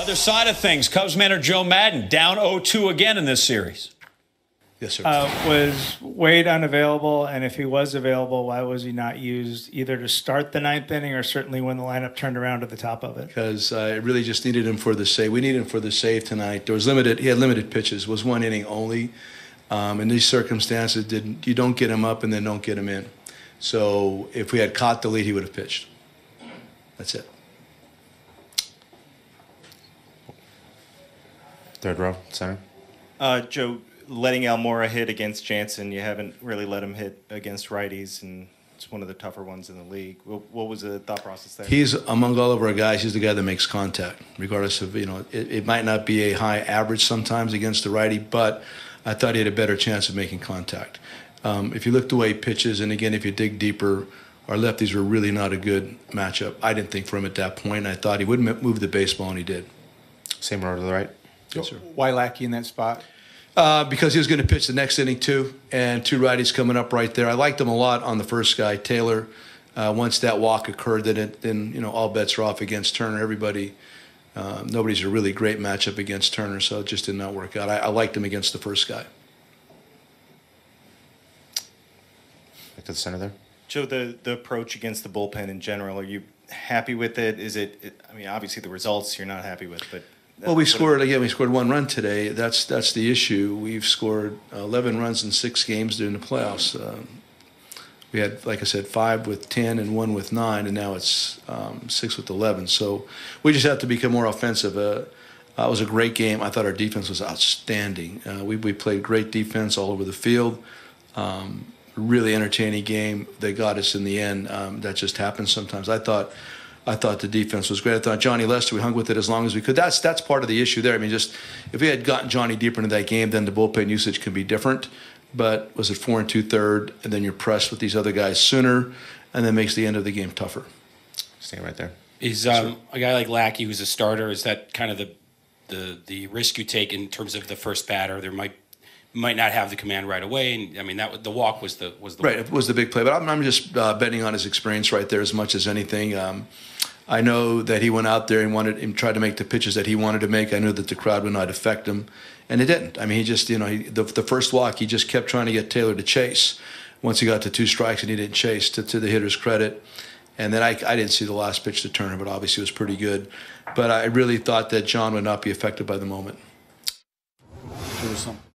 Other side of things, Cubs manager Joe Maddon down 0-2 again in this series. Yes, sir. Was Wade unavailable? And if he was available, why was he not used either to start the ninth inning or certainly when the lineup turned around to the top of it? Because I really just needed him for the save. We needed him for the save tonight. There was limited. He had limited pitches. It was one inning only. In these circumstances, you don't get him up and then don't get him in. So if we had caught the lead, he would have pitched. That's it. Third row, center. Joe, letting Almora hit against Jansen, you haven't really let him hit against righties, and it's one of the tougher ones in the league. What was the thought process there? He's, among all of our guys, he's the guy that makes contact, regardless of, it might not be a high average sometimes against the righty, but I thought he had a better chance of making contact. If you look the way he pitches, and again, if you dig deeper, our lefties were really not a good matchup. I didn't think for him at that point. I thought he would move the baseball, and he did. Same row to the right. Yes, sir. Why Lackey in that spot? Because he was going to pitch the next inning too, and two righties coming up right there. I liked him a lot on the first guy, Taylor. Once that walk occurred, then all bets are off against Turner. Nobody's a really great matchup against Turner, so it just did not work out. I liked him against the first guy. Back to the center there. Joe, the approach against the bullpen in general, are you happy with it? I mean, obviously the results you're not happy with, but... Well, we scored one run today. That's the issue. We've scored 11 runs in 6 games during the playoffs. We had, like I said, 5 with 10 and 1 with 9, and now it's 6 with 11. So we just have to become more offensive. It was a great game. I thought our defense was outstanding. We played great defense all over the field. Really entertaining game. They got us in the end. That just happens sometimes. I thought the defense was great. I thought Johnny Lester, we hung with it as long as we could. That's part of the issue there. I mean, just if we had gotten Johnny deeper into that game, then the bullpen usage can be different. But was it 4 2/3, and then you're pressed with these other guys sooner, and then makes the end of the game tougher. Stay right there. Is a guy like Lackey, who's a starter, is that kind of the risk you take in terms of the first batter? There might not have the command right away, and I mean the walk was the right. It was the big play, but I'm just betting on his experience right there as much as anything. I know that he went out there and tried to make the pitches that he wanted to make. I knew that the crowd would not affect him, and it didn't. I mean, he just the first walk, he just kept trying to get Taylor to chase. Once he got to 2 strikes and he didn't chase, to the hitter's credit. And then I didn't see the last pitch to Turner, but obviously it was pretty good. But I really thought that John would not be affected by the moment.